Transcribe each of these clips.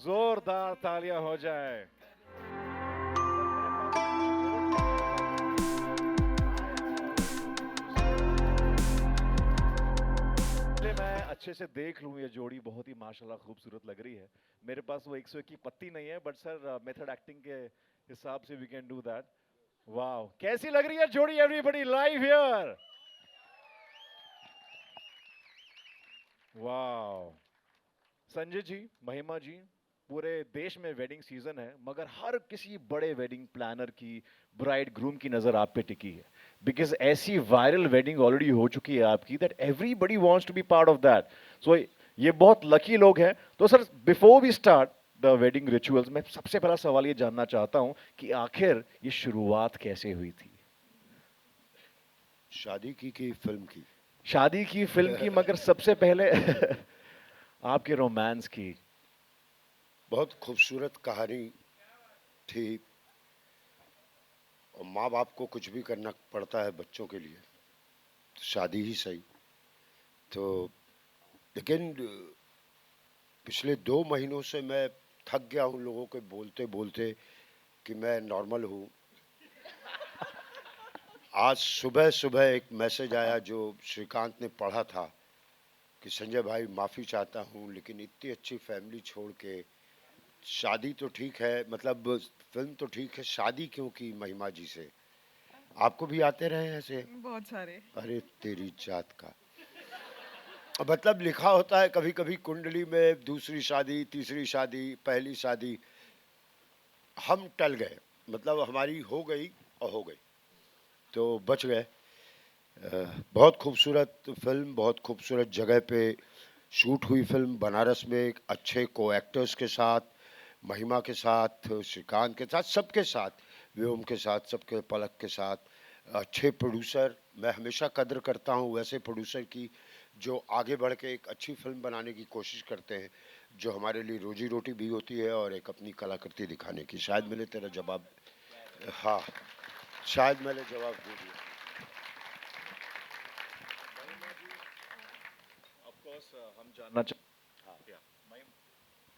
जोरदार तालियां हो जाए। पहले मैं अच्छे से देख लूं, ये जोड़ी बहुत ही माशाल्लाह खूबसूरत लग रही है। मेरे पास वो 101 की पत्ती नहीं है, बट सर मेथड एक्टिंग के हिसाब से वी कैन डू दैट। वाह, कैसी लग रही है जोड़ी एवरीबॉडी लाइव हियर। वाह, संजय जी, महिमा जी, पूरे देश में वेडिंग सीजन है, मगर हर किसी बड़े वेडिंग प्लानर की, ब्राइड ग्रूम की नजर आप पे टिकी है। बिकॉज ऐसी वायरल वेडिंग ऑलरेडी हो चुकी है आपकी, that everybody wants to be part of that. So ये बहुत लकी लोग हैं। तो sir, before we start the wedding rituals, मैं सबसे पहला सवाल ये जानना चाहता हूं कि आखिर ये शुरुआत कैसे हुई थी? शादी की फिल्म की? शादी की, फिल्म की, मगर सबसे पहले आपके रोमांस की। बहुत खूबसूरत कहानी थी। और माँ बाप को कुछ भी करना पड़ता है बच्चों के लिए, तो शादी ही सही। तो लेकिन पिछले 2 महीनों से मैं थक गया हूँ लोगों के बोलते बोलते कि मैं नॉर्मल हूँ। आज सुबह सुबह एक मैसेज आया जो श्रीकांत ने पढ़ा था कि संजय भाई माफ़ी चाहता हूँ, लेकिन इतनी अच्छी फैमिली छोड़ के शादी तो ठीक है, मतलब फिल्म तो ठीक है, शादी क्यों की महिमा जी से? आपको भी आते रहे ऐसे? बहुत सारे। अरे तेरी जात का। मतलब लिखा होता है कभी कभी कुंडली में दूसरी शादी, तीसरी शादी, पहली शादी। हम टल गए, मतलब हमारी हो गई और हो गई, तो बच गए। बहुत खूबसूरत फिल्म, बहुत खूबसूरत जगह पे शूट हुई फिल्म, बनारस में, एक अच्छे को एक्टर्स के साथ, महिमा के साथ, श्रीकांत के साथ, सबके साथ, व्योम के साथ, सबके, पलक के साथ, अच्छे प्रोड्यूसर। मैं हमेशा कद्र करता हूँ वैसे प्रोड्यूसर की जो आगे बढ़ के एक अच्छी फिल्म बनाने की कोशिश करते हैं, जो हमारे लिए रोजी रोटी भी होती है और एक अपनी कलाकृति दिखाने की। शायद मैंने तेरा जवाब, हाँ, शायद मैंने जवाब दे दिया। हम जानना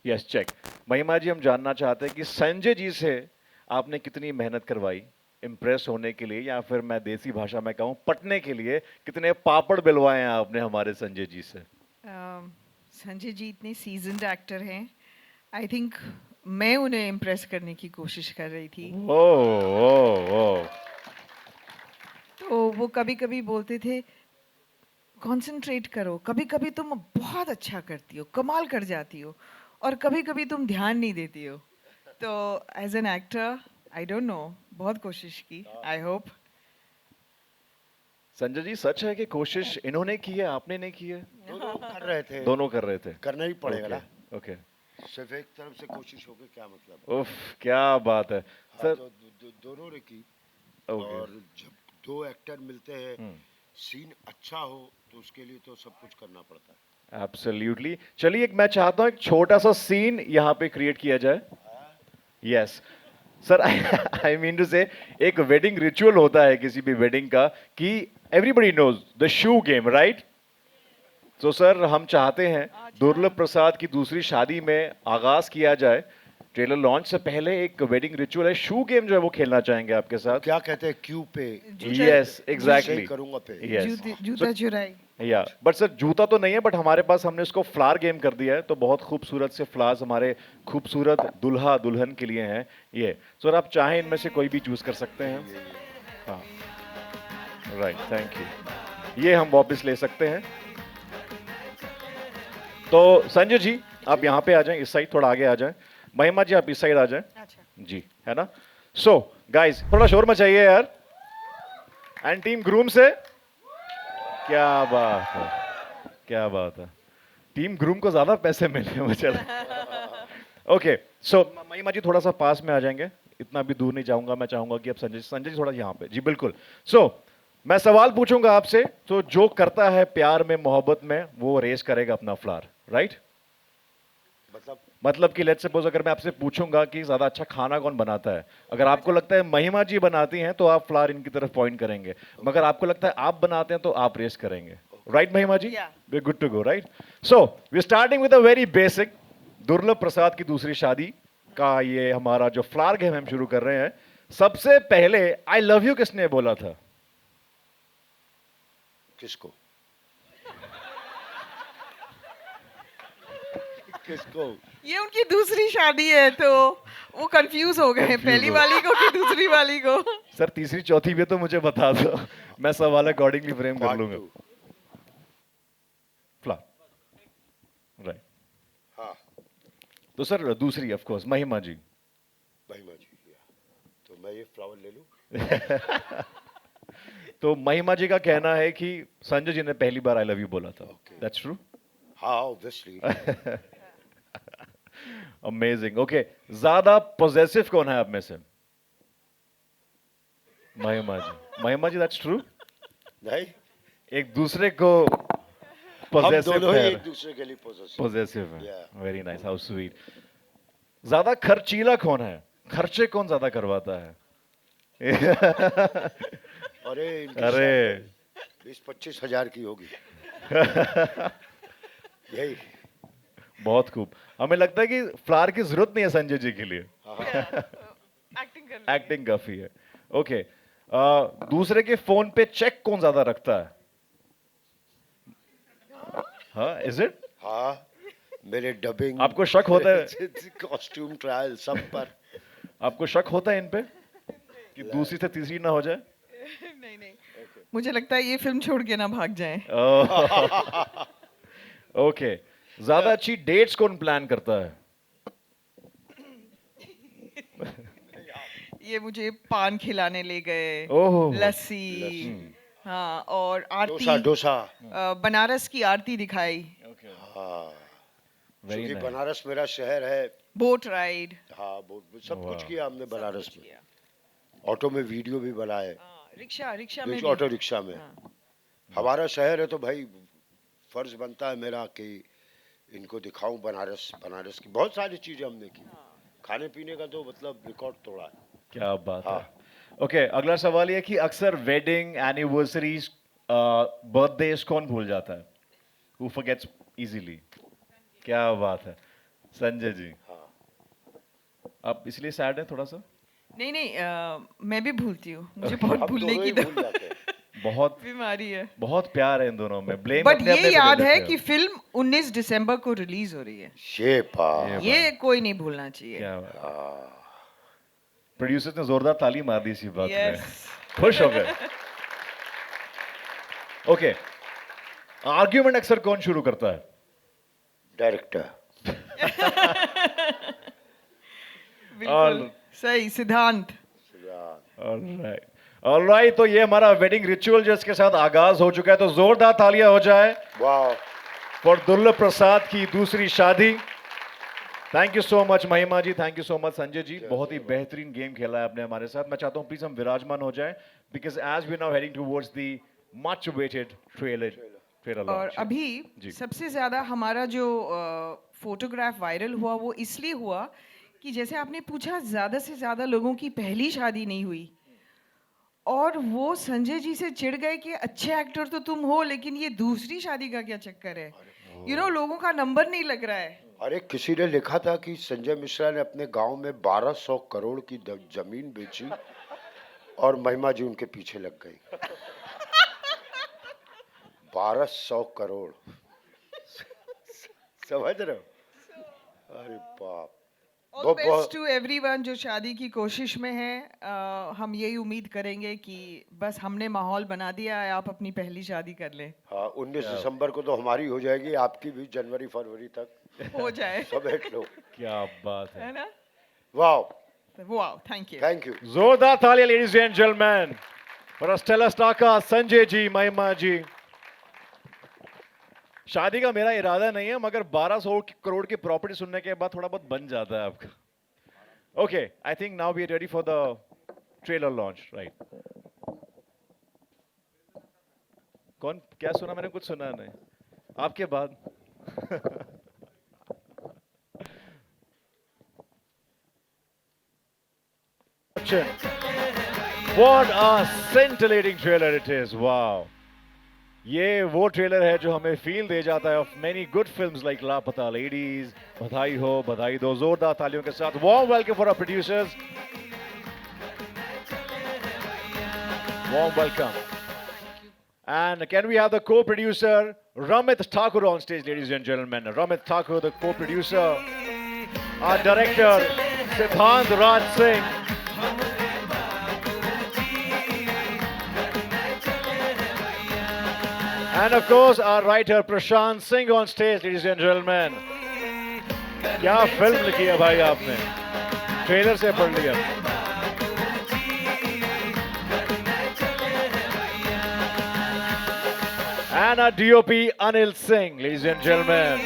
यस चेक। महिमा जी, हम जानना चाहते हैं कि संजय जी से आपने कितनी मेहनत करवाई इम्प्रेस होने के लिए, या फिर मैं देसी भाषा में कहूं पटने के लिए कितने पापड़ बिलवाए हैं आपने हमारे संजय जी से? संजय जी इतने सीजन्ड एक्टर हैं। आई थिंक मैं उन्हें इम्प्रेस करने की कोशिश कर रही थी। ओ ओ ओ तो वो कभी कभी बोलते थे कंसंट्रेट करो, कभी कभी तुम बहुत अच्छा करती हो, कमाल कर जाती हो, और कभी कभी तुम ध्यान नहीं देती हो। तो as an actor I don't know, बहुत कोशिश की। I hope. संजय जी, सच है कि कोशिश इन्होंने की है, आपने नहीं की है? दोनों कर रहे थे। दोनों कर रहे थे। करना ही पड़ेगा ओके ना। ओके। सिर्फ एक तरफ से कोशिश हो गई क्या मतलब? उफ, क्या बात है हाँ, सर। तो दोनों ने की। ओके। और जब दो एक्टर मिलते हैं, सीन अच्छा हो तो उसके लिए तो सब कुछ करना पड़ता है। एब्सोल्युटली। चलिए, मैं चाहता हूं एक छोटा सा सीन यहां पे क्रिएट किया जाए। Yes sir, I mean to say, एक वेडिंग रिचुअल होता है किसी भी वेडिंग का कि everybody knows the shoe game, right? तो सर, हम चाहते हैं दुर्लभ प्रसाद की दूसरी शादी में आगाज किया जाए। ट्रेलर लॉन्च से पहले एक वेडिंग रिचुअल है, शू गेम जो है वो खेलना चाहेंगे आपके साथ। क्या कहते हैं, क्यू पे? Yes exactly. सही करूंगा पे। यस जूता चुराई। या बट सर, जूता तो नहीं है, बट हमारे पास हमने उसको फ्लावर गेम कर दिया है, तो बहुत खूबसूरत से फ्लावर्स हमारे खूबसूरत दुल्हा दुल्हन के लिए हैं ये। सर, आप चाहें इनमें से कोई भी चूज कर सकते हैं। हाँ, राइट, थैंक यू। ये हम वापस ले सकते हैं। तो संजय जी, आप यहाँ पे आ जाएं, इस साइड थोड़ा आगे आ जाएं। महिमा जी, आप इस साइड आ जाएं। अच्छा। जी, है ना? सो गाइस, थोड़ा शोर मचाइए यार। एंड टीम ग्रूम से, क्या बात है, क्या बात है। टीम ग्रूम को ज्यादा पैसे मिले मुझे। ओके, सो महिमा जी थोड़ा सा पास में आ जाएंगे, इतना भी दूर नहीं जाऊंगा। मैं चाहूंगा कि अब संजय संजय जी थोड़ा यहाँ पे। जी बिल्कुल। सो मैं सवाल पूछूंगा आपसे, तो जो करता है प्यार में, मोहब्बत में, वो रेस करेगा अपना फ्लावर, राइट? मतलब कि लेट्स सपोज अगर मैं आपसे पूछूंगा कि ज्यादा अच्छा खाना कौन बनाता है, अगर आपको लगता है महिमा जी बनाती हैं तो आप फ्लावर इनकी तरफ पॉइंट करेंगे, मगर आपको लगता है आप बनाते हैं तो आप रेस करेंगे, right Mahima ji? Yeah. We good to go, right? So we starting with a very basic, Durlabh Prasad की दूसरी शादी का ये हमारा जो फ्लावर गेम हम शुरू कर रहे हैं। सबसे पहले आई लव यू किसने बोला था? किसको? किसको? ये उनकी दूसरी शादी है तो वो कंफ्यूज हो गए, पहली हो। वाली को कि दूसरी वाली को। सर तीसरी चौथी भी तो मुझे बता दो, मैं सवाल अकॉर्डिंगली फ्रेम कर पार्ट लूंगा। 2। Flower right. हाँ, तो सर दूसरी ऑफ कोर्स महिमा जी। महिमा जी। तो मैं ये फ्लावर ले लूं? तो महिमा जी का कहना है कि संजय जी ने पहली बार आई लव यू बोला था। Okay. That's true? हाँ, ऑब्वियसली। अमेजिंग। ओके, ज्यादा पॉजेसिव कौन है आप में से? महिमा जी। महिमा जी दैट्स ट्रू? नहीं, एक दूसरे को हम पॉजेसिव दोनों ही है। एक दूसरे के लिए पोजेसिव। पॉजेसिव है। Yeah. Very nice, how sweet. ज्यादा खर्चीला कौन है? खर्चे कौन ज्यादा करवाता है? अरे इनकी अरे 20-25 हजार की होगी। यही। बहुत खूब। हमें लगता है कि फ्लावर की जरूरत नहीं है संजय जी के लिए, एक्टिंग कर एक्टिंग काफी है। ओके, दूसरे के फोन पे चेक कौन ज्यादा रखता है? हाँ, इज इट? हाँ, मेरे डबिंग, आपको शक होता है? कॉस्ट्यूम ट्रायल सब पर। आपको शक होता है इन पे कि दूसरी से तीसरी ना हो जाए? नहीं नहीं, मुझे लगता है ये फिल्म छोड़ के ना भाग जाएं। ओके, ज्यादा अच्छी डेट्स कौन प्लान करता है? ये मुझे पान खिलाने ले गए, ओह, लस्सी, हाँ, और डोसा आरती, डोसा। बनारस की आरती दिखाई, हाँ, वेरी क्योंकि नाइस। बनारस मेरा शहर है। बोट राइड, हाँ, सब कुछ वाह। किया हमने बनारस में। ऑटो में वीडियो भी बनाए, रिक्शा रिक्शा में ऑटो भी। रिक्शा में। हाँ। हमारा शहर है तो भाई फर्ज बनता है मेरा कि इनको दिखाऊं बनारस। बनारस की बहुत सारी चीजें हमने की। खाने पीने का तो मतलब रिकॉर्ड तोड़ा है। क्या बात हाँ। है। ओके, अगला सवाल ये कि अक्सर वेडिंग, एनिवर्सरीज, बर्थडेज कौन भूल जाता है? Who forgets easily? क्या बात है, संजय जी। हाँ। आप इसलिए सैड है थोड़ा सा? नहीं नहीं, मैं भी भूलती हूँ, मुझे बहुत हम भूलने दोनों की ही भूल जाते हैं। बहुत बीमारी है। बहुत प्यार है इन दोनों में। ब्लेम बट अपने ये अपने पे याद ले है लेते कि हो। फिल्म 19 दिसंबर को रिलीज हो रही है, ये पा। ये कोई नहीं भूलना चाहिए। क्या प्रोड्यूसर ने जोरदार ताली मार दी इसी बात में, यस। खुश हो गए। ओके, आर्ग्यूमेंट अक्सर कौन शुरू करता है? डायरेक्टर। बिल्कुल सही सिद्धांत। ऑलराइट, तो ये हमारा वेडिंग रिचुअल जिसके साथ आगाज हो चुका है, तो जोरदार तालियां हो जाए वाह। फॉर दुर्लभ प्रसाद की दूसरी शादी। Thank you so much Mahima ji, thank you so much Sanjay ji. बहुत ही बेहतरीन गेम खेला है आपने हमारे साथ। मैं चाहता हूं प्लीज हम विराजमान हो जाएं, because as we now heading towards the much waited trailer और लॉन्च। अभी जी। सबसे ज्यादा हमारा जो फोटोग्राफ वायरल हुआ वो इसलिए हुआ कि जैसे आपने पूछा, ज्यादा से ज्यादा लोगों की पहली शादी नहीं हुई, और वो संजय जी से चिढ़ गए कि अच्छे एक्टर तो तुम हो, लेकिन ये दूसरी शादी का क्या चक्कर है? लोगों का नंबर नहीं लग रहा है। अरे किसी ने लिखा था कि संजय मिश्रा ने अपने गांव में 1200 करोड़ की जमीन बेची और महिमा जी उनके पीछे लग गई। 1200 करोड़। समझ रहे हो? अरे बाप। All the best to everyone जो शादी की कोशिश में है। हम यही उम्मीद करेंगे कि बस हमने माहौल बना दिया है, आप अपनी पहली शादी कर लें। हाँ, 19 दिसंबर को तो हमारी हो जाएगी, आपकी भी जनवरी फरवरी तक हो जाए। सब बैठ लो। क्या बात है, है ना? वाह, वाह, थैंक यू। Thank you. जोरदार तालियां ladies and gentleman for stellar star का संजय जी, महिमा जी। शादी का मेरा इरादा नहीं है, मगर 1200 करोड़ की प्रॉपर्टी सुनने के बाद थोड़ा बहुत बन जाता है आपका। Okay, I think now we are ready for the trailer launch, right? कौन क्या सुना? मैंने कुछ सुना नहीं आपके बाद। What a scintillating trailer it is! Wow. ये वो ट्रेलर है जो हमें फील दे जाता है of many good films like Laapataa Ladies, Badhaai Ho, Badhaai Do, जोरदार तालियों के साथ warm welcome for our producers, warm welcome. And can we have the co-producer Ramit Thakur on stage, ladies and gentlemen? Ramit Thakur, the co-producer, our director Siddhant Raj Singh, and of course our writer Prashant Singh on stage, ladies and gentlemen. क्या film लिखी है भाई आपने, trailer से पढ़ लिया. And our DOP Anil Singh, ladies and gentlemen.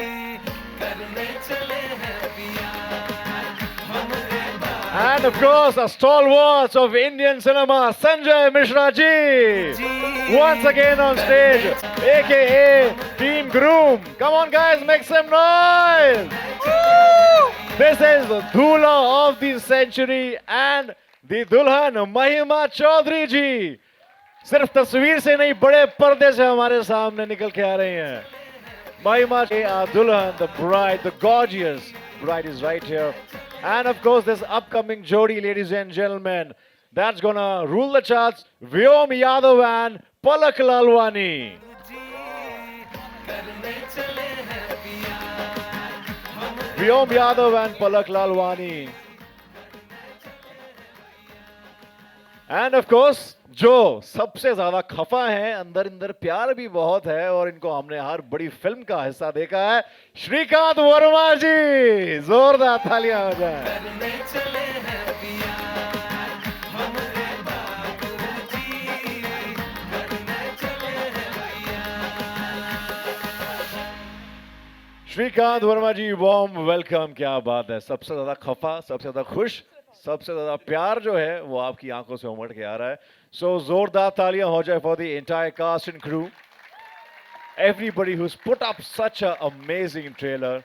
And of course, the stalwarts of Indian cinema, Sanjay Mishra ji, once again on stage, aka Team Groom. Come on, guys, make some noise. This is the Dhula of the century and the Dulhan Mahima Chaudhary ji. सिर्फ तस्वीर से नहीं, बड़े पर्दे से हमारे सामने निकल के आ रही हैं. Mahima Dulhan, the bride, the gorgeous bride is right here. And of course, this upcoming Jodi, ladies and gentlemen, that's gonna rule the charts. Vyom Yadav and Palak Lalwani. Vyom Yadav and Palak Lalwani. And of course, जो सबसे ज्यादा खफा है, अंदर अंदर प्यार भी बहुत है और इनको हमने हर बड़ी फिल्म का हिस्सा देखा है, श्रीकांत वर्मा जी. जोरदार तालियां हो जाए. श्रीकांत वर्मा जी, वार्म वेलकम. क्या बात है, सबसे ज्यादा खफा, सबसे ज्यादा खुश, सबसे ज्यादा प्यार जो है वो आपकी आंखों से उमड़ के आ रहा है. So जोरदार तालियां हो जाए for the entire cast and crew. Everybody who's put up such an amazing trailer.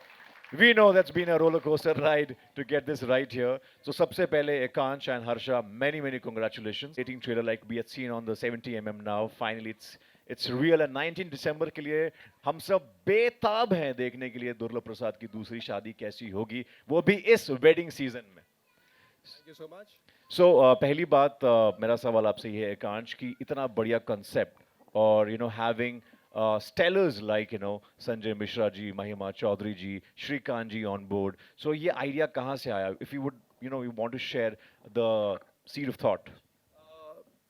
We know that's been a roller coaster ride to get this right here. So सबसे पहले Ekansh and Harsha, many congratulations. Dating trailer like we had seen on the 70mm now. Finally it's real and 19 December के लिए हम सब बेताब हैं देखने के लिए दुर्लभ प्रसाद की दूसरी शादी कैसी होगी, वो भी इस वेडिंग सीजन में. Thank you so much. So पहली बात मेरा सवाल आपसे ये है एकांश की इतना बढ़िया concept और having stellars like Sanjay Mishra ji, Mahima Chaudhary ji, Shrikant ji on board. So ये idea कहाँ से आया? If you would you want to share the seed of thought.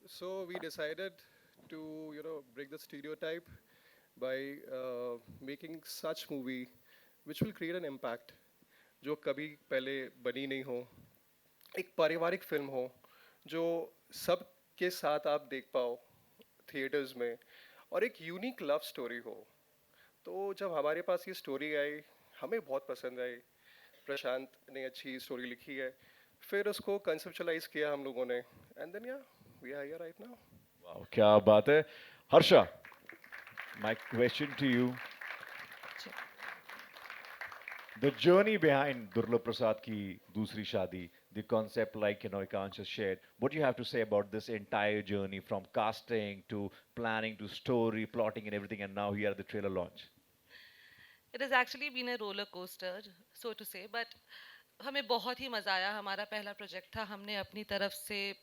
So we decided to break the stereotype by making such movie which will create an impact जो कभी पहले बनी नहीं हो. एक पारिवारिक फिल्म हो जो सब के साथ आप देख पाओ थिएटर्स में, और एक यूनिक लव स्टोरी हो. तो जब हमारे पास ये स्टोरी आई, हमें बहुत पसंद आई. प्रशांत ने अच्छी स्टोरी लिखी है, फिर उसको कंसेप्चुअलाइज किया हम लोगों ने, and then yeah we are here right now. Wow, क्या बात है. Harsha, my question to you. The journey behind Durlabh Prasad ki dusri shadi, the concept like Ekansh has shared, what do you have to say about this entire journey from casting to planning to story, plotting and everything, and now here at the trailer launch? It has actually been a roller coaster, so to say, but हमें बहुत ही मज़ा आया. हमारा पहला project था, हमने अपनी तरफ से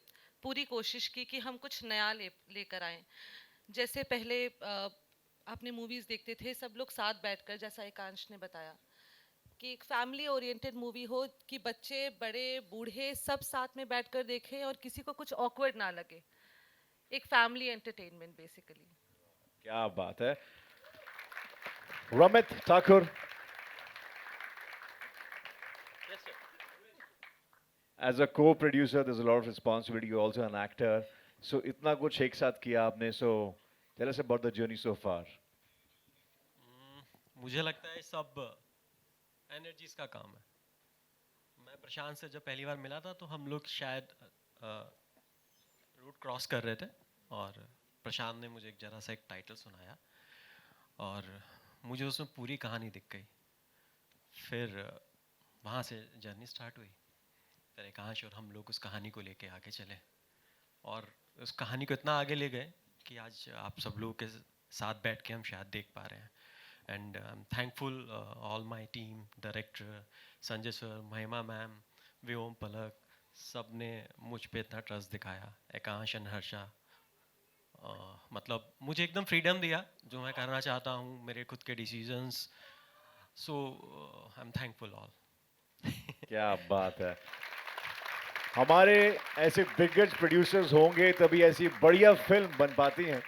पूरी कोशिश की कि हम कुछ नया लेकर आएं. जैसे पहले आपने मूवीज़ देखते थे सब लोग साथ बैठकर, जैसा एकांश ने बताया कि एक फैमिली ओरिएंटेड मूवी हो कि बच्चे बड़े बूढ़े सब साथ में बैठकर देखें और किसी को कुछ ऑकवर्ड ना लगे. एक फैमिली एंटरटेनमेंट बेसिकली. क्या बात है. Ramit Thakur. Yes, sir. As a co-producer, there's a lot of responsibility. You're also an actor. So इतना कुछ एक साथ किया आपने. So tell us about the journey so far. मुझे लगता है सब एनर्जीज का काम है. मैं प्रशांत से जब पहली बार मिला था तो हम लोग शायद रूट क्रॉस कर रहे थे और प्रशांत ने मुझे जरा सा एक टाइटल सुनाया और मुझे उसमें पूरी कहानी दिख गई. फिर वहाँ से जर्नी स्टार्ट हुई. फिर एकांश और हम लोग उस कहानी को लेके आगे चले और उस कहानी को इतना आगे ले गए कि आज आप सब लोगों के साथ बैठ के हम शायद देख पा रहे हैं. And I am thankful all my team, director Sanjay sir, महिमा मैम, व्योम, पलक, सब ने मुझ पे इतना ट्रस्ट दिखाया. एकांश एंड हर्षा, मतलब मुझे एकदम फ्रीडम दिया जो मैं करना चाहता हूँ, मेरे खुद के decisions. So I am thankful all. क्या बात है. हमारे ऐसे दिग्गज प्रोड्यूसर्स होंगे तभी ऐसी बढ़िया फिल्म बन पाती हैं.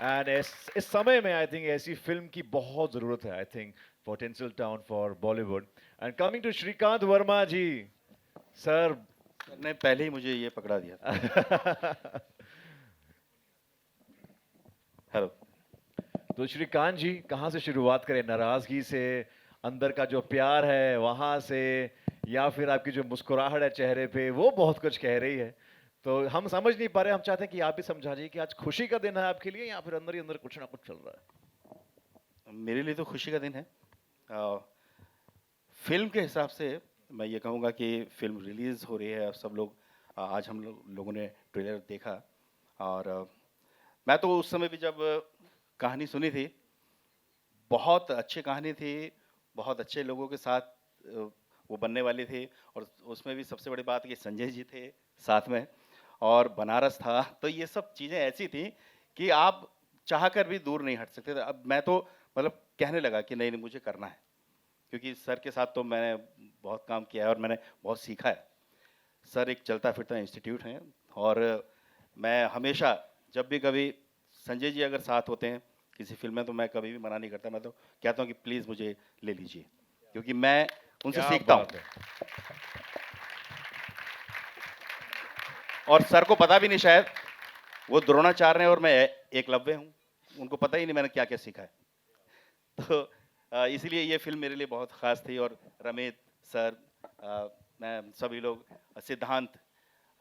एंड इस समय में आई थिंक ऐसी फिल्म की बहुत ज़रूरत है. I think for Tinseltown, for Bollywood. And coming to Shrikant Verma ji, sir. ने पहले ही मुझे ये पकड़ा दिया था. हेलो. तो श्रीकांत जी, कहाँ से शुरुआत करें? नाराजगी से, अंदर का जो प्यार है वहां से, या फिर आपकी जो मुस्कुराहट है चेहरे पे वो बहुत कुछ कह रही है. तो हम समझ नहीं पा रहे. हम चाहते हैं कि आप भी समझा दीजिए कि आज खुशी का दिन है आपके लिए, या फिर अंदर ही अंदर कुछ ना कुछ चल रहा है. मेरे लिए तो खुशी का दिन है. फिल्म के हिसाब से मैं ये कहूँगा कि फिल्म रिलीज़ हो रही है और सब लोग आज हम लोगों ने ट्रेलर देखा. और मैं तो उस समय भी जब कहानी सुनी थी, बहुत अच्छी कहानी थी, बहुत अच्छे लोगों के साथ वो बनने वाली थी. और उसमें भी सबसे बड़ी बात कि संजय जी थे साथ में और बनारस था. तो ये सब चीज़ें ऐसी थी कि आप चाह कर भी दूर नहीं हट सकते थे. अब मैं तो मतलब कहने लगा कि नहीं नहीं मुझे करना है, क्योंकि सर के साथ तो मैंने बहुत काम किया है और मैंने बहुत सीखा है. सर एक चलता फिरता इंस्टीट्यूट है और मैं हमेशा जब भी कभी संजय जी अगर साथ होते हैं किसी फिल्म में तो मैं कभी भी मना नहीं करता. मैं तो कहता हूँ कि प्लीज़ मुझे ले लीजिए, क्योंकि मैं उनसे क्या सीखता बात हूँ. है. और सर को पता भी नहीं शायद, वो द्रोणाचार्य हैं और मैं एकलव्य हूँ. उनको पता ही नहीं मैंने क्या क्या सीखा है. तो इसीलिए ये फिल्म मेरे लिए बहुत ख़ास थी. और रमेश सर, मैं सभी लोग, सिद्धांत,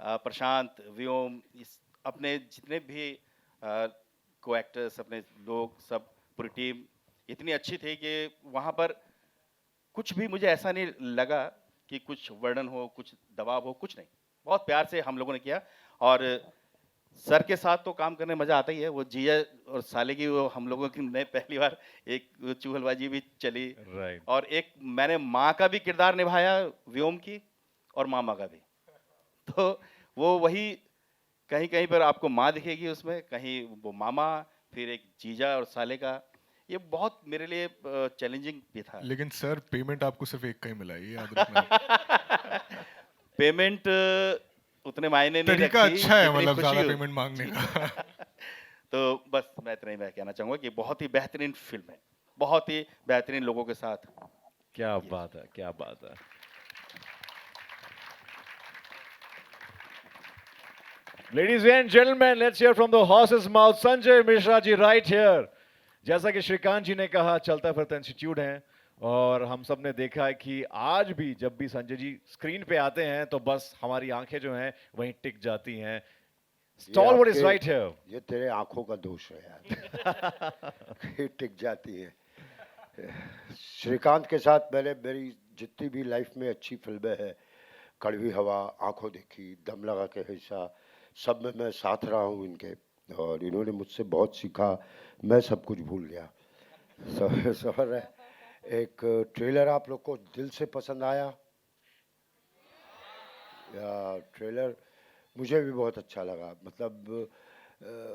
प्रशांत, व्योम, इस अपने जितने भी को एक्टर्स, अपने लोग, सब पूरी टीम इतनी अच्छी थी कि वहाँ पर कुछ भी मुझे ऐसा नहीं लगा कि कुछ वर्णन हो, कुछ दबाव हो, कुछ नहीं. बहुत प्यार से हम लोगों ने किया. और सर के साथ तो काम करने मज़ा आता ही है. वो जिया और साले की वो हम लोगों की ने पहली बार एक चुगलबाजी भी चली. राइट. और एक मैंने माँ का भी किरदार निभाया, व्योम की, और मामा का भी. तो वो वही कहीं कहीं पर आपको माँ दिखेगी उसमें, कहीं वो मामा, फिर एक जीजा और साले का. ये बहुत मेरे लिए चैलेंजिंग भी था. लेकिन सर पेमेंट आपको सिर्फ एक का ही मिला है, ये याद रखना. पेमेंट उतने मायने नहीं तरीका रखती अच्छा है जितनी मतलब खुशी ज्यादा हो. पेमेंट मांगने का. तो बस मैं इतना ही मैं कहना चाहूँगा कि बहुत ही बेहतरीन फिल्म है, बहुत ही बेहतरीन लोगों के साथ. क्या बात है, क्या बात है. Ladies and gentlemen, let's hear from the horse's mouth, Sanjay Mishra ji right here. जैसा कि श्रीकांत जी ने कहा, चलता फिरता इंस्टीट्यूट है और हम सब ने देखा है कि आज भी जब भी संजय जी स्क्रीन पे आते हैं तो बस हमारी आंखें जो हैं वहीं टिक जाती हैं. Stalwart is right here. ये तेरे आंखों का दोष है यार. ये टिक जाती है. श्रीकांत के साथ मैंने मेरी जितनी भी लाइफ में अच्छी फिल्में हैं, कड़वी हवा, आंखों देखी, दम लगा के हिस्सा, सब में मैं साथ रहा हूँ इनके. और इन्होंने मुझसे बहुत सीखा. मैं सब कुछ भूल गया. सर एक ट्रेलर आप लोग को दिल से पसंद आया? या ट्रेलर मुझे भी बहुत अच्छा लगा. मतलब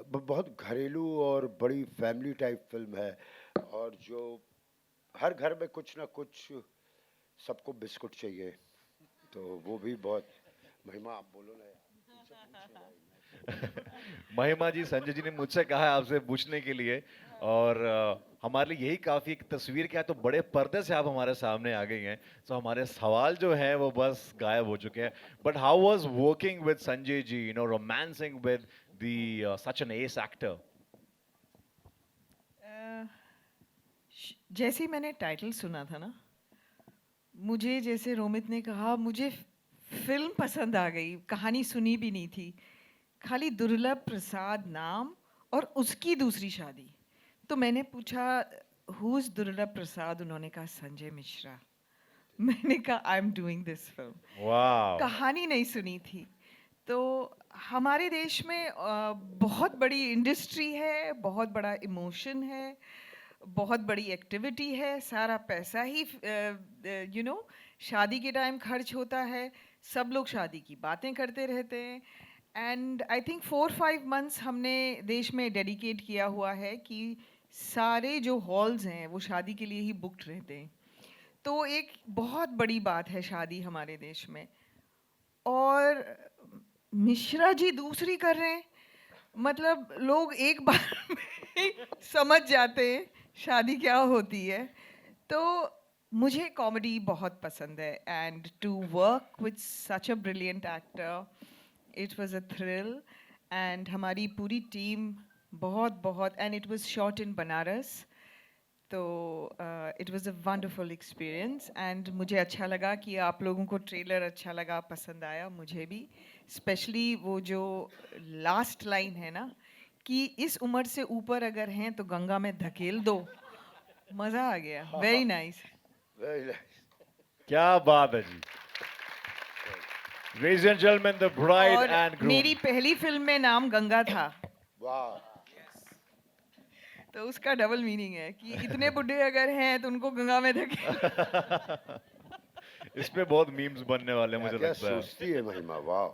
बहुत घरेलू और बड़ी फैमिली टाइप फिल्म है. और जो हर घर में कुछ ना कुछ सबको बिस्कुट चाहिए, तो वो भी बहुत. महिमा आप बोलो ना यार. महिमा जी, संजय जी ने मुझसे कहा है आपसे पूछने के लिए और हमारे लिए यही काफी एक तस्वीर क्या है. तो बड़े पर्दे से आप हमारे सामने आ गई हैं, तो हमारे सवाल जो हैं वो बस गायब हो चुके हैं. But how was working with Sanjay ji, you know, romancing with the such an ace actor? जैसे ही मैंने टाइटल सुना था ना, मुझे जैसे रोमित ने कहा, मुझे फिल्म पसंद आ गई. कहानी सुनी भी नहीं थी, खाली दुर्लभ प्रसाद नाम और उसकी दूसरी शादी. तो मैंने पूछा हु इज दुर्लभ प्रसाद. उन्होंने कहा संजय मिश्रा. मैंने कहा I am doing this film. Wow. कहानी नहीं सुनी थी. तो हमारे देश में बहुत बड़ी इंडस्ट्री है, बहुत बड़ा इमोशन है, बहुत बड़ी एक्टिविटी है, सारा पैसा ही शादी के टाइम खर्च होता है, सब लोग शादी की बातें करते रहते हैं। एंड आई थिंक 4-5 मंथ्स हमने देश में डेडिकेट किया हुआ है कि सारे जो हॉल्स हैं वो शादी के लिए ही बुक्ड रहते हैं। तो एक बहुत बड़ी बात है शादी हमारे देश में। और मिश्रा जी दूसरी कर रहे हैं, मतलब लोग एक बार में समझ जाते हैं शादी क्या होती है। तो मुझे कॉमेडी बहुत पसंद है and to work with such a brilliant actor, it was a thrill. And हमारी पूरी टीम बहुत बहुत, and it was shot in Banaras, तो it was a wonderful experience. And मुझे अच्छा लगा कि आप लोगों को ट्रेलर अच्छा लगा, पसंद आया, मुझे भी। स्पेशली वो जो लास्ट लाइन है ना कि इस उम्र से ऊपर अगर हैं तो गंगा में धकेल दो, मज़ा आ गया, वेरी नाइस। Very nice. क्या बात है जी। Ladies and gentlemen, the bride और and groom. मेरी पहली फिल्म में नाम गंगा था, वाह, तो उसका डबल मीनिंग है कि इतने बुढ़े अगर हैं तो उनको गंगा में धकेल। इस पे बहुत मीम्स बनने वाले हैं, क्या मुझे क्या लगता है। सोचती है महिमा, वाह।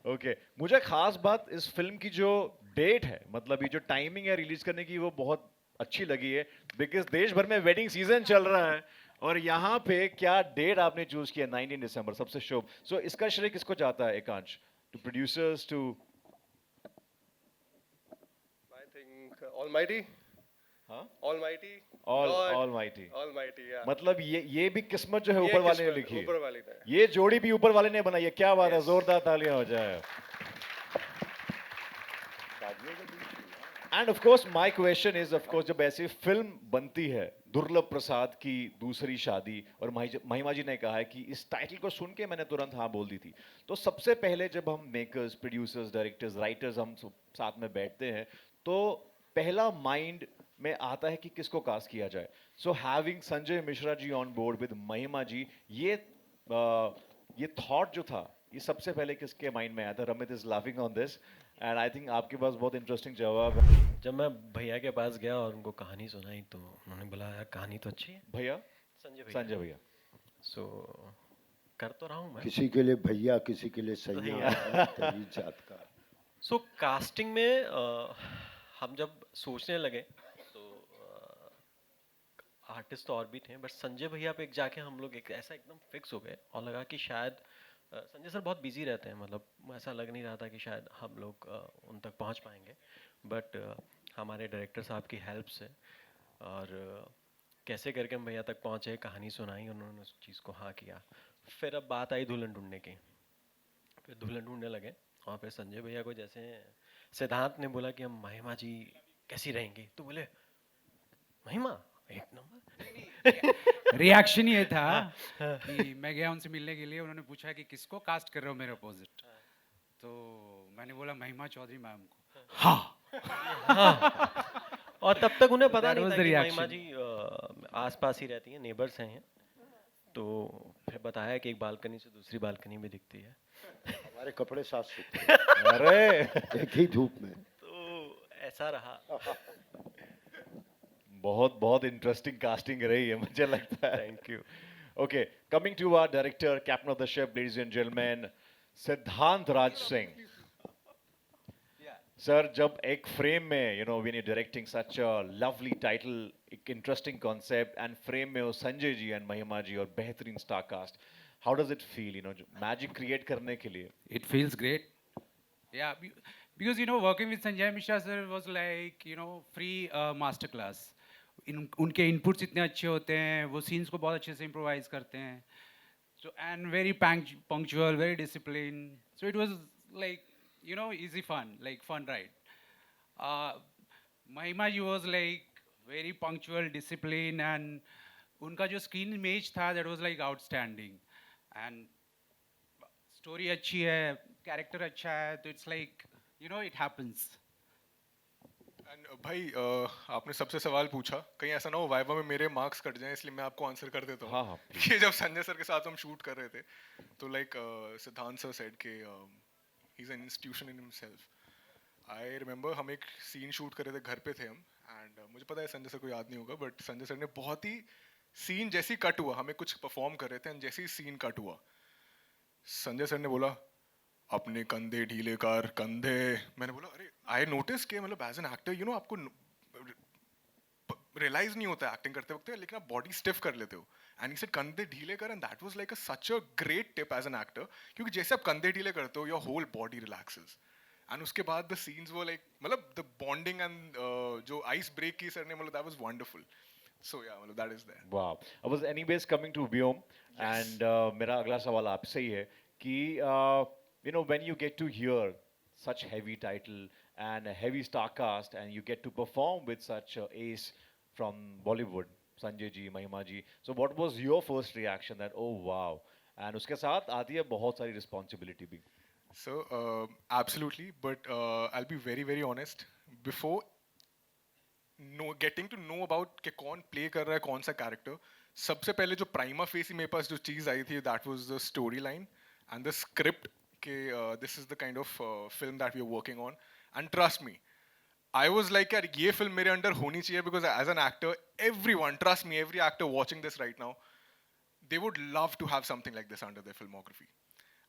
ओके, मुझे खास बात इस फिल्म की जो डेट है, मतलब ये जो टाइमिंग है रिलीज करने की, वो बहुत अच्छी लगी है, बिकॉज देश भर में वेडिंग सीजन चल रहा है और यहाँ पे क्या डेट आपने चूज किया, 19 दिसंबर, सबसे शुभ। सो इसका श्रेय किसको जाता है Ekansh? Two producers, two I think Almighty. हाँ? Almighty. All God. Almighty. Almighty. Yeah. मतलब ये भी किस्मत जो है ये ऊपर वाले ने किस्मत लिखी है। ऊपर वाले ने। ये जोड़ी भी ऊपर वाले ने बनाई है, क्या बात है, Yes. जोरदार तालियां हो जाए। End of course my question is, of course जब ऐसी फिल्म बनती है, दुर्लभ प्रसाद की दूसरी शादी, और महिमा जी ने कहा है कि इस टाइटल को सुन के मैंने तुरंत हाँ बोल दी थी। तो सबसे पहले जब हम मेकर्स, प्रोड्यूसर्स, डायरेक्टर्स, राइटर्स हम साथ में बैठते हैं, तो पहला माइंड में आता है कि किसको कास्ट किया जाए। So having Sanjay Mishra ji on board with Mahima ji, ये थॉट जो था, ये सबसे पहले किसके माइंड में आया था? Ramit is laughing on this and I think आपके पास बहुत इंटरेस्टिंग जवाब है। जब मैं भैया के पास गया और उनको कहानी सुनाई तो उन्होंने बोला यार कहानी तो अच्छी है। भैया, संजय भैया। सो कर तो रहा हूँ मैं। किसी के लिए भैया, किसी के लिए सैया, तेरी जात का। सो कास्टिंग में हम जब सोचने लगे तो आर्टिस्ट तो और भी थे, बट संजय भैया पे जाके हम लोग एक ऐसा एकदम फिक्स हो गए और लगा कि शायद संजय सर बहुत बिजी रहते हैं, मतलब ऐसा लग नहीं रहा था कि शायद हम लोग उन तक पहुंच पाएंगे, बट हमारे डायरेक्टर साहब की हेल्प से और कैसे करके हम भैया तक पहुंचे, कहानी सुनाई, उन्होंने उस चीज़ को हाँ किया। फिर अब बात आई दुल्हन ढूंढने की, फिर दुल्हन ढूंढने लगे वहाँ पे संजय भैया को जैसे सिद्धांत ने बोला कि हम महिमा जी कैसी रहेंगी, तो बोले महिमा एक नंबर। रिएक्शन ये था कि मैं गया उनसे मिलने के लिए, उन्होंने पूछा कि किसको कास्ट कर रहे हो मेरे अपोजिट, तो मैंने बोला महिमा चौधरी मैम को। हाँ, और तब तक उन्हें पता That नहीं was था the कि reaction. महिमा जी आसपास ही रहती हैं, नेबर्स हैं। तो फिर बताया कि एक बालकनी से दूसरी बालकनी में दिखती है। हमारे कपड़े साथ सूखते हैं, अरे एक ही धूप में। तो ऐसा रहा। बहुत बहुत इंटरेस्टिंग कास्टिंग रही है, मुझे लगता है। Thank you. Okay, coming to our director, captain of the ship, ladies and gentleman, Siddhant Raj Singh sir. जब एक फ्रेम में, you know, when you directing such a lovely title, एक इंटरेस्टिंग कॉन्सेप्ट, एंड फ्रेम में हो संजय जी एंड महिमा जी और बेहतरीन star cast, how does it feel, you know, magic create करने के लिए? it feels great. Yeah, because you know working with Sanjay Mishra sir was like free master class. उनके inputs इतने अच्छे होते हैं, वो सीन्स को बहुत अच्छे से इम्प्रोवाइज करते हैं, so and very punctual, very disciplined, so it was like easy fun, like fun ride. Mahima ji was like very punctual, disciplined, and उनका जो स्क्रीन इमेज था that was like outstanding, and story अच्छी है, character अच्छा है, तो it's like it happens. And भाई आपने सबसे सवाल पूछा, कहीं ऐसा ना हो वाइवा में मेरे मार्क्स कट जाएं, इसलिए मैं आपको आंसर कर देता हूँ। हाँ, हाँ, कि जब संजय सर के साथ हम शूट कर रहे थे, तो लाइक सिद्धांत सर सेड के he is an institution in himself. I remember हम एक सीन शूट कर रहे थे, घर पे थे हम, एंड मुझे पता है संजय सर को याद नहीं होगा, बट संजय सर ने बहुत ही सीन जैसी कट हुआ, हमें कुछ परफॉर्म कर रहे थे, एंड जैसे ही सीन कट हुआ, संजय सर ने बोला अपने कंधे ढीले कर कंधे। मैंने बोला अरे आई नोटिस के मतलब as an actor you know आपको रियलाइज नहीं होता एक्टिंग करते वक्त, लेकिन आप बॉडी स्टिफ कर लेते हो। एंड ही सेड कंधे ढीले कर, and that was like such a great tip as an actor, क्योंकि जैसे आप कंधे ढीले करते हो your whole body relaxes. And उसके बाद द सीन्स वो लाइक मतलब द बॉन्डिंग एंड जो आइस ब्रेक की सर ने मतलब दैट वाज वंडरफुल। सो या मतलब दैट इज देयर। वाह, I was anyways coming to Vyom, and मेरा अगला सवाल आपसे ही है कि you know when you get to hear such heavy title and a heavy star cast and you get to perform with such a ace from Bollywood, Sanjay ji, Mahima ji, so what was your first reaction that oh wow, and uske sath aati hai bahut sari responsibility bhi? So absolutely, but I'll be very very honest. Before getting to know about कि कौन play कर रहा है कौन सा character, सबसे पहले जो प्राइमा फेसी मेरे पास जो चीज़ आई थी that was the story line and the script कि this is the kind of film that we are working on. And trust me, I was like यार ये फिल्म मेरे अंडर होनी चाहिए, because as an actor everyone, trust me, every actor watching this right now, they would love to have something like this under their filmography.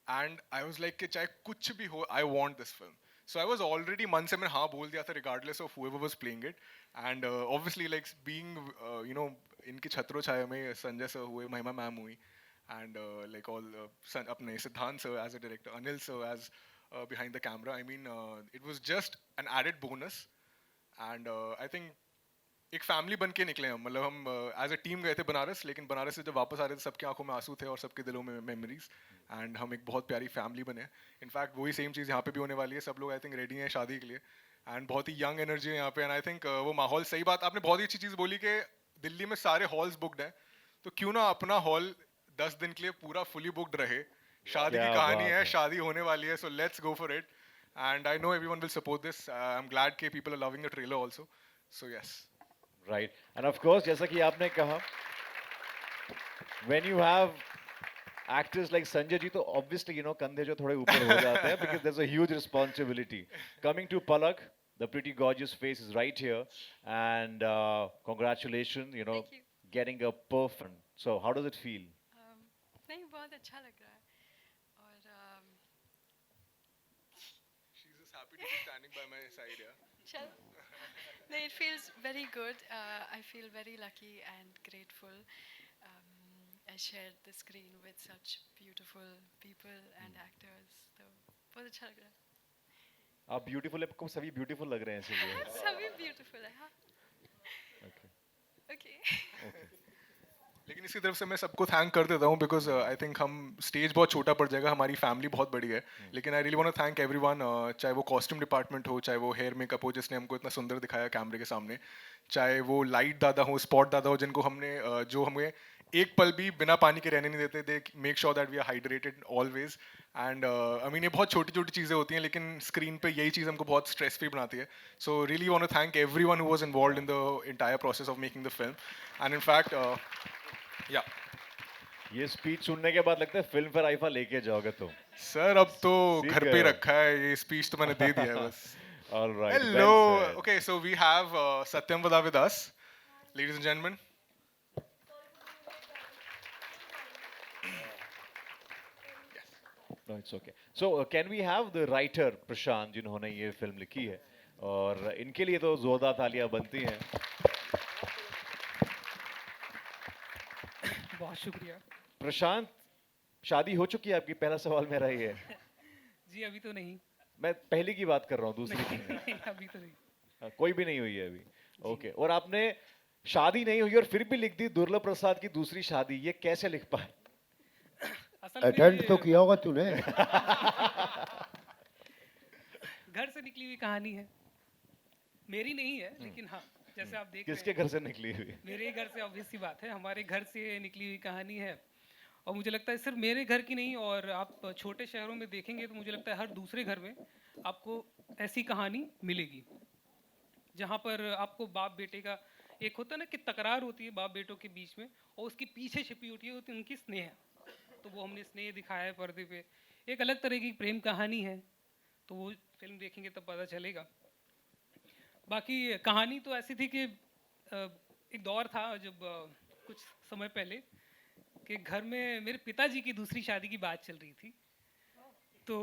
And I was like कि चाहे कुछ भी हो, I want this film. So I was already मन से मैंने हाँ बोल दिया था regardless of whoever was playing it. And obviously like being you know इनकी छत्रों छाया में संजय सर हुए, महिमा मैम हुई, and like all अपने सिद्धांत sir as a director, Anil sir as behind the camera. I mean it was just an added bonus. And I think एक family बन के निकले हम, मतलब हम एज अ टीम गए थे बनारस, लेकिन बनारस से जब वापस आ रहे थे सबकी आंखों में आंसू थे और सबके दिलों में मेमोरीज, एंड हम एक बहुत प्यारी फैमिली बने। इनफैक्ट वही सेम चीज़ यहाँ पे भी होने वाली है, सब लोग आई थिंक रेडी हैं शादी के लिए, एंड बहुत ही यंग एनर्जी है यहाँ पे, एंड आई थिंक वो माहौल, सही बात आपने बहुत ही अच्छी चीज़ बोली कि दिल्ली में सारे हॉल्स बुकड हैं, तो क्यों ना अपना हॉल 10 दिन के लिए पूरा फुली बुकड रहे। शादी की क्या कहानी बात है, है। शादी होने वाली है, so let's go for it, and I know everyone will support this. I am glad के people are loving the trailer also, so yes. Right, and of course जैसा कि आपने कहा, when you have actors like Sanjay ji, तो obviously you know कंधे जो थोड़े ऊपर हो जाते हैं because there's a huge responsibility. Coming to Palak, the pretty gorgeous face is right here, and congratulations, you know, Thank you. getting a perfect. So how does it feel? नहीं, बहुत अच्छा लग रहा है और She's just happy to be standing by my side, yeah. चलो no, it feels very good. I feel very lucky and grateful. I shared the screen with such beautiful people and actors. तो बहुत अच्छा लग रहा है। आप beautiful है, आपको सभी beautiful लग रहे हैं इसलिए। सभी beautiful है, हाँ। Okay. Okay. Okay. लेकिन इसकी तरफ से मैं सबको थैंक कर देता हूँ, बिकॉज आई थिंक हम स्टेज बहुत छोटा पड़ जाएगा, हमारी फैमिली बहुत बड़ी है, लेकिन I really want to thank everyone, चाहे वो कॉस्ट्यूम डिपार्टमेंट हो, चाहे वो हेयर मेकअप हो जिसने हमको इतना सुंदर दिखाया कैमरे के सामने, चाहे वो लाइट दादा हो, स्पॉट दादा हो, जिनको हमने जो हमें एक पल भी बिना पानी के रहने नहीं देते, they make sure that we are hydrated always. And I mean ये बहुत छोटी छोटी चीज़ें होती हैं, लेकिन स्क्रीन पे यही चीज़ हमको बहुत स्ट्रेस फ्री बनाती है। So really want to thank everyone who was involved in the entire process of making the film, and in fact yeah ये स्पीच सुनने के बाद लगता है फिल्म फेयर आईफा लेके जाओगे तुम। सर अब तो सीख घर पे गए हो। रखा है, ये स्पीच तो मैंने दे दिया है बस। All right. Hello. well said. Okay, so we have Satyam Vada with us, ladies and gentlemen. No, it's okay. So can we have the writer प्रशांत जिन्होंने ये फिल्म लिखी है, और इनके लिए तो जोरदार तालियां बनती हैं। बहुत शुक्रिया प्रशांत, शादी हो चुकी है आपकी? पहला सवाल मेरा ये है। जी। अभी तो नहीं। मैं पहली की बात कर रहा हूँ, दूसरी की नहीं। नहीं, अभी तो नहीं। हाँ, कोई भी नहीं हुई है अभी। ओके, और आपने शादी नहीं हुई और फिर भी लिख दी दुर्लभ प्रसाद की दूसरी शादी, ये कैसे लिख पाए? असल में अटेंड तो किया होगा तूने। घर से निकली हुई कहानी है, मेरी नहीं है, लेकिन हाँ जैसे आप देख रहे किसके हैं, घर से निकली हुई? मेरे ही घर से, ऑब्वियस सी बात है, हमारे घर से निकली हुई कहानी है। और मुझे लगता है सिर्फ मेरे घर की नहीं, और आप छोटे शहरों में देखेंगे तो मुझे लगता है हर दूसरे घर में आपको ऐसी कहानी मिलेगी। जहाँ पर आपको बाप बेटे का एक होता है ना कि तकरार होती है बाप बेटों के बीच में, और उसके पीछे छिपी होती है उनकी स्नेह। तो वो हमने स्नेह दिखाया है पर्दे पे, एक अलग तरह की प्रेम कहानी है, तो वो फिल्म देखेंगे तब पता चलेगा। बाकी कहानी तो ऐसी थी कि एक दौर था जब कुछ समय पहले कि घर में मेरे पिताजी की दूसरी शादी की बात चल रही थी, तो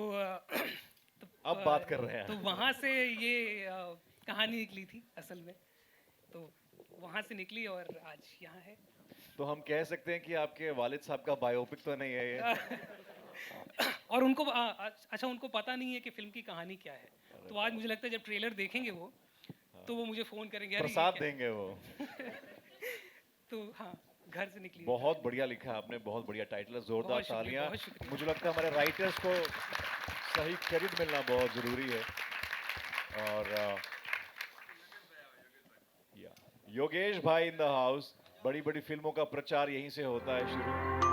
अब बात कर रहे हैं। तो वहाँ से ये कहानी निकली थी असल में, तो वहाँ से निकली और आज यहाँ है। तो हम कह सकते हैं कि आपके वालिद साहब का बायोपिक तो नहीं है ये? और उनको अच्छा उनको पता नहीं है कि फिल्म की कहानी क्या है, तो आज मुझे लगता है जब ट्रेलर देखेंगे वो, तो वो मुझे फोन करेंगे, अरे ये प्रसाद क्या है? देंगे वो। तो हाँ, घर से निकली। बहुत बढ़िया लिखा है आपने, बहुत बढ़िया टाइटल है, जोरदार बहुत शुक्रिया, तालियां। बहुत शुक्रिया। मुझे लगता है हमारे राइटर्स को सही क्रेडिट मिलना बहुत जरूरी है। और योगेश भाई इन द हाउस। बड़ी बड़ी फिल्मों का प्रचार यहीं से होता है शुरू।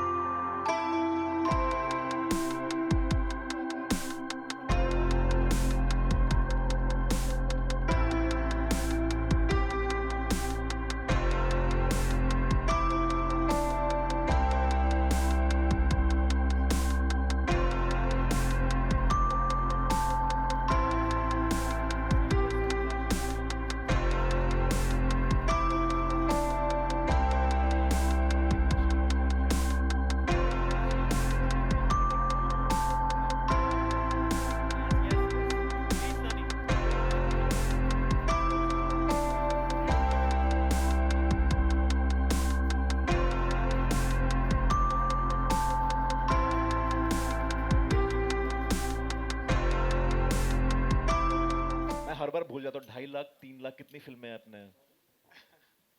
हर बार भूल जाता हूँ, 2.5 लाख 3 लाख कितनी फिल्में हैं अपने?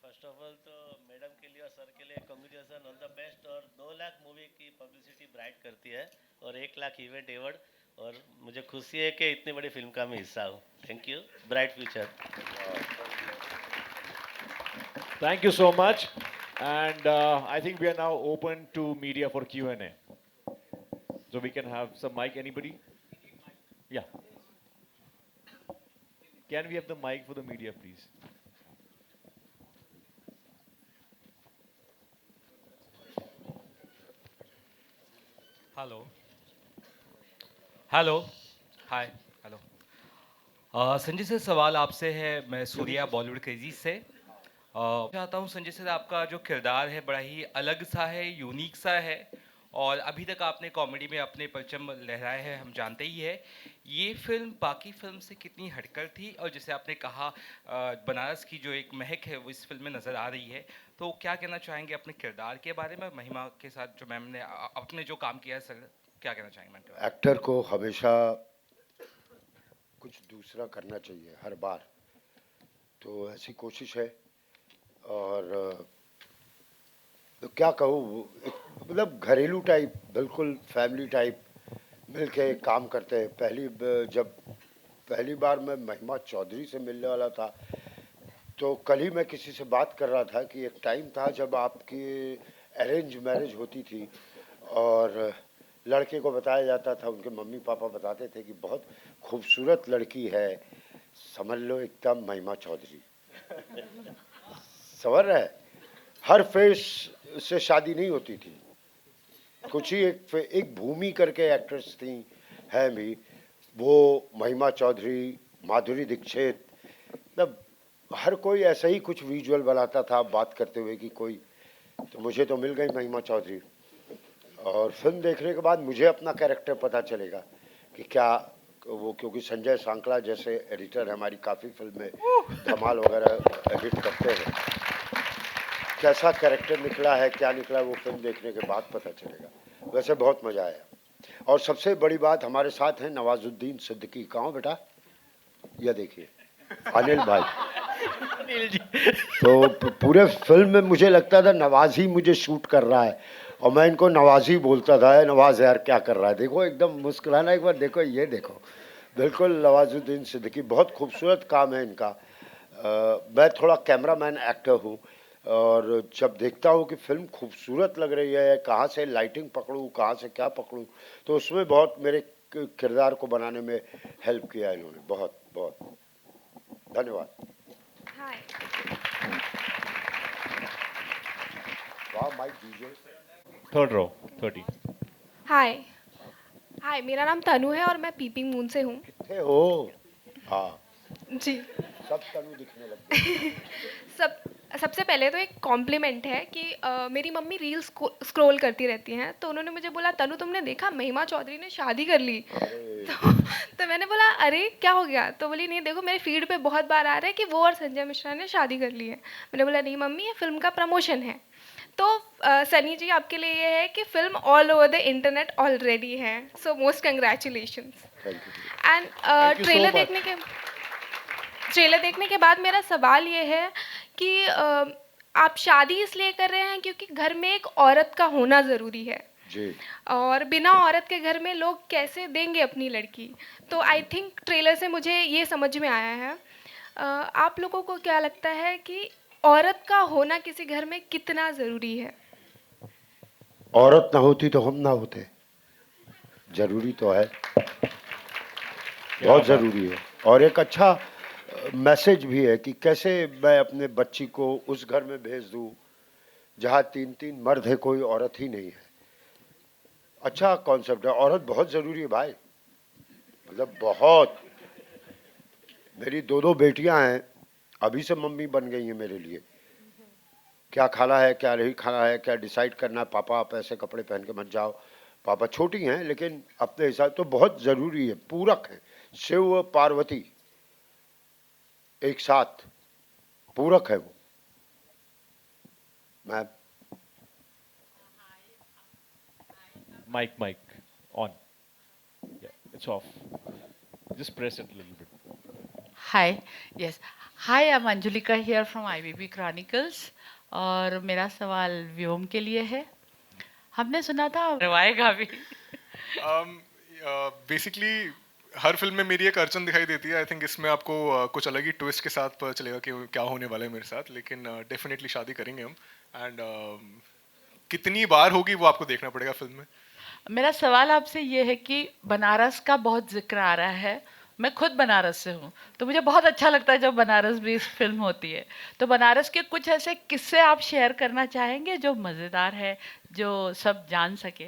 फर्स्ट ऑफ ऑल तो मैडम के लिए और सर के लिए कांग्रेचुलेसन ऑल द बेस्ट। और 2 लाख मूवी की पब्लिसिटी ब्राइट करती है और 1 लाख इवेंट एवॉर्ड, और मुझे खुशी है कि इतनी बड़ी फिल्म का मैं हिस्सा हूँ। Thank you, bright future. Thank you so much. And I think we are now open to media for Q&A. So we can have some mic, anybody? Yeah. Can we have the mic for the media, please? Hello hello hi hello Sanjay sir, सवाल आपसे है। मैं Surya Bollywood crazy से चाहता हूँ। Sanjay sir, आपका जो किरदार है बड़ा ही अलग सा है, यूनिक सा है, और अभी तक आपने कॉमेडी में अपने परचम लहराए हैं, हम जानते ही है। ये फिल्म बाकी फिल्म से कितनी हटकर थी, और जैसे आपने कहा बनारस की जो एक महक है वो इस फिल्म में नज़र आ रही है, तो क्या कहना चाहेंगे अपने किरदार के बारे में? महिमा के साथ जो मैम ने अपने जो काम किया है सर, क्या कहना चाहेंगे मैम के बारे में? एक्टर को हमेशा कुछ दूसरा करना चाहिए हर बार, तो ऐसी कोशिश है। और तो क्या कहूँ, मतलब घरेलू टाइप, बिल्कुल फैमिली टाइप मिल के काम करते हैं। जब पहली बार मैं महिमा चौधरी से मिलने वाला था, तो कल ही मैं किसी से बात कर रहा था कि एक टाइम था जब आपकी अरेंज मैरिज होती थी और लड़के को बताया जाता था, उनके मम्मी पापा बताते थे कि बहुत खूबसूरत लड़की है, समझ लो एकदम महिमा चौधरी। समझ रहे हैं? हर फेस से शादी नहीं होती थी, कुछ ही एक भूमि करके एक्ट्रेस थी, है भी वो, महिमा चौधरी, माधुरी दीक्षित, मतलब हर कोई ऐसा ही कुछ विजुअल बनाता था बात करते हुए कि कोई, तो मुझे तो मिल गई महिमा चौधरी। और फिल्म देखने के बाद मुझे अपना कैरेक्टर पता चलेगा कि क्या वो, क्योंकि संजय सांकला जैसे एडिटर हमारी काफ़ी फिल्में धमाल वगैरह एडिट करते हैं, कैसा कैरेक्टर निकला है, क्या निकला, वो फिल्म देखने के बाद पता चलेगा। वैसे बहुत मज़ा आया। और सबसे बड़ी बात, हमारे साथ हैं नवाजुद्दीन सिद्दीकी। कहाँ बेटा? यह देखिए अनिल भाई। अनिल जी। तो पूरे फिल्म में मुझे लगता था नवाज ही मुझे शूट कर रहा है, और मैं इनको नवाज ही बोलता था, नवाज यार क्या कर रहा है, देखो एकदम मुस्कुराना, एक बार देखो, ये देखो, बिल्कुल नवाजुद्दीन सिद्दीकी। बहुत खूबसूरत काम है इनका। मैं थोड़ा कैमरामैन एक्टर हूँ, और जब देखता हूँ कि फिल्म खूबसूरत लग रही है, कहाँ से लाइटिंग पकड़ूँ, कहाँ से क्या पकड़ूँ, तो उसमें बहुत मेरे किरदार को बनाने में हेल्प किया इन्होंने। बहुत बहुत धन्यवाद। हाय वाह माइक दीजिए। Third row 30। हाय हाय मेरा नाम तनु है और मैं पीपिंग मून से हूँ। कितने हो? हाँ, जी सब तनु दिखने लग गए। सबसे पहले तो एक कॉम्प्लीमेंट है कि मेरी मम्मी रील्स स्क्रॉल करती रहती हैं, तो उन्होंने मुझे बोला तनु तुमने देखा महिमा चौधरी ने शादी कर ली। तो मैंने बोला अरे क्या हो गया, तो बोली नहीं देखो मेरे फीड पे बहुत बार आ रहा है कि वो और संजय मिश्रा ने शादी कर ली है। मैंने बोला नहीं मम्मी ये फिल्म का प्रमोशन है। तो सनी जी आपके लिए ये है कि film all over the internet already है, so most congratulations. And trailer देखने के बाद मेरा सवाल ये है कि आप शादी इसलिए कर रहे हैं क्योंकि घर में एक औरत का होना ज़रूरी है जी। और बिना औरत के घर में लोग कैसे देंगे अपनी लड़की। तो आई थिंक ट्रेलर से मुझे ये समझ में आया है। आप लोगों को क्या लगता है कि औरत का होना किसी घर में कितना ज़रूरी है? औरत ना होती तो हम ना होते, जरूरी तो है, बहुत ज़रूरी है। और एक अच्छा मैसेज भी है कि कैसे मैं अपने बच्ची को उस घर में भेज दूँ जहाँ 3-3 मर्द है, कोई औरत ही नहीं है। अच्छा कॉन्सेप्ट है, औरत बहुत ज़रूरी है भाई, मतलब बहुत। मेरी 2 बेटियां हैं, अभी से मम्मी बन गई हैं मेरे लिए। क्या खाना है क्या नहीं खाना है, क्या डिसाइड करना है, पापा आप ऐसे कपड़े पहन के मत जाओ। पापा छोटी हैं लेकिन अपने हिसाब तो बहुत ज़रूरी है, पूरक है। शिव व पार्वती एक साथ पूरक है वो। Ma'am Mic on. Yeah, it's off. Just press it a little bit. Hi, yes. Hi, I'm Anjulika here from IBB Chronicles. और मेरा सवाल व्योम के लिए है। हमने सुना था रवाएगा भी। बेसिकली हर फिल्म में मेरी एक अड़चन दिखाई देती है। आई थिंक इसमें आपको कुछ अलग ही ट्विस्ट के साथ पता चलेगा कि क्या होने वाला है मेरे साथ, लेकिन डेफिनेटली शादी करेंगे हम। एंड कितनी बार होगी वो आपको देखना पड़ेगा फिल्म में। मेरा सवाल आपसे ये है कि बनारस का बहुत जिक्र आ रहा है। मैं खुद बनारस से हूँ, तो मुझे बहुत अच्छा लगता है जब बनारस भी इस फिल्म होती है। तो बनारस के कुछ ऐसे किस्से आप शेयर करना चाहेंगे जो मज़ेदार है, जो सब जान सके?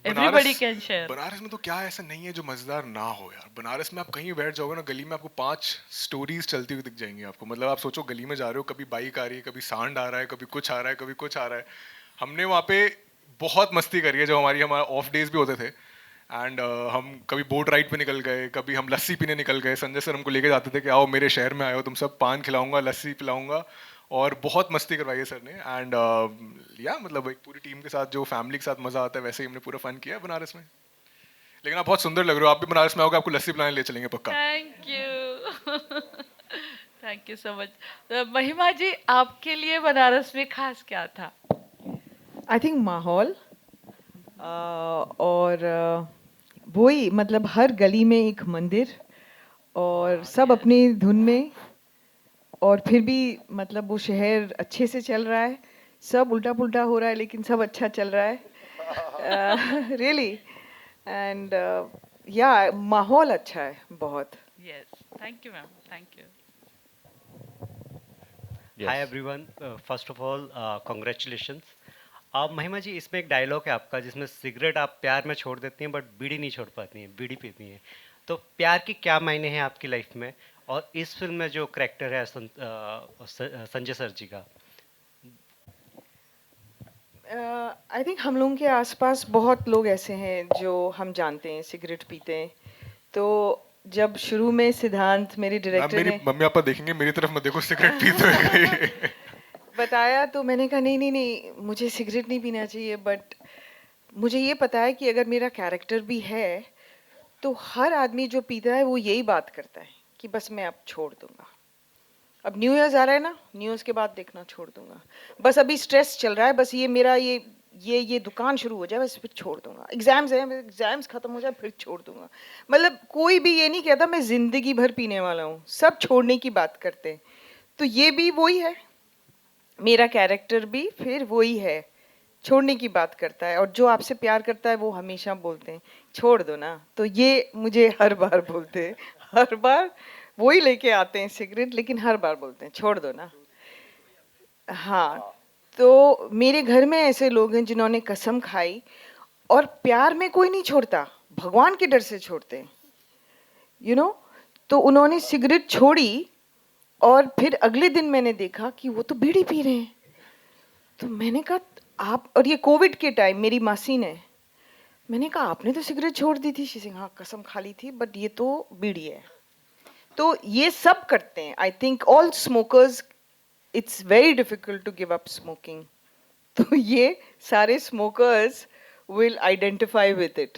Everybody can share. बनारस में तो क्या ऐसा नहीं है जो मजेदार ना हो यार। बनारस में आप कहीं बैठ जाओगे ना, गली में आपको 5 स्टोरीज चलती हुई दिख जाएंगी आपको। मतलब आप सोचो गली में जा रहे हो, कभी बाइक आ रही है, कभी सांड आ रहा है, कभी कुछ आ रहा है, कभी कुछ आ रहा है। हमने वहाँ पे बहुत मस्ती करी है जब हमारा ऑफ डेज भी होते थे। एंड हम कभी बोट राइड पे निकल गए, कभी हम लस्सी पीने निकल गए। संजय सर हमको लेके जाते थे कि आओ मेरे शहर में आयो, तुम सब पान खिलाऊंगा, लस्सी पिलाऊंगा, और बहुत मस्ती करवाई है सर ने। एंड या मतलब एक पूरी टीम के साथ जो फैमिली के साथ मजा आता है, वैसे ही हमने पूरा फन किया है बनारस में। लेकिन आप बहुत सुंदर लग रहे हो, आप भी बनारस में आओगे आपको लस्सी पिलाने ले चलेंगे पक्का। Thank you thank you so much. Mahima जी आपके लिए बनारस में खास क्या था? आई थिंक माहौल और वही, मतलब हर गली में एक मंदिर और सब अपनी धुन में, और फिर भी मतलब वो शहर अच्छे से चल रहा है, सब उल्टा पुल्टा हो रहा है लेकिन सब अच्छा चल रहा है। रियली एंड या माहौल अच्छा है बहुत। Yes thank you ma'am, thank you. Hi everyone, first of all congratulations. महिमा जी इसमें एक डायलॉग है आपका जिसमें सिगरेट आप प्यार में छोड़ देती हैं बट बीड़ी नहीं छोड़ पाती हैं, बीड़ी पीती हैं। तो प्यार की क्या मायने हैं आपकी लाइफ में, और इस फिल्म में जो करैक्टर है संजय सर जी का? आई थिंक हम लोगों के आसपास बहुत लोग ऐसे हैं जो हम जानते हैं सिगरेट पीते हैं। तो जब शुरू में सिद्धांत मेरे डायरेक्टर ने मम्मी पापा देखेंगे, मेरी तरफ मत देखो, सिगरेट पीते हुए बताया तो मैंने कहा नहीं नहीं नहीं, मुझे सिगरेट नहीं पीना चाहिए, बट मुझे ये पता है कि अगर मेरा कैरेक्टर भी है तो हर आदमी जो पीता है वो यही बात करता है कि बस मैं अब छोड़ दूंगा। अब न्यू ईयर्स आ रहा है ना, न्यू ईयर्स के बाद देखना छोड़ दूंगा, बस अभी स्ट्रेस चल रहा है, बस ये मेरा ये दुकान शुरू हो जाए बस फिर छोड़ दूंगा, एग्जाम्स है एग्जाम्स खत्म हो जाए फिर छोड़ दूंगा। मतलब कोई भी ये नहीं कहता मैं जिंदगी भर पीने वाला हूँ, सब छोड़ने की बात करते हैं। तो ये भी वही है, मेरा कैरेक्टर भी फिर वही है, छोड़ने की बात करता है, और जो आपसे प्यार करता है वो हमेशा बोलते हैं छोड़ दो ना। तो ये मुझे हर बार बोलते हैं, हर बार वो ही लेके आते हैं सिगरेट, लेकिन हर बार बोलते हैं छोड़ दो ना। हाँ, तो मेरे घर में ऐसे लोग हैं जिन्होंने कसम खाई, और प्यार में कोई नहीं छोड़ता, भगवान के डर से छोड़ते हैं, यू नो। तो उन्होंने सिगरेट छोड़ी और फिर अगले दिन मैंने देखा कि वो तो बीड़ी पी रहे हैं। तो मैंने कहा आप, और ये कोविड के टाइम मेरी मासी ने, मैंने कहा आपने तो सिगरेट छोड़ दी थी। शी हाँ कसम खा ली थी, बट ये तो बीड़ी है। तो ये सब करते हैं। I think all smokers, it's very difficult to give up smoking. तो ये सारे smokers will identify with it.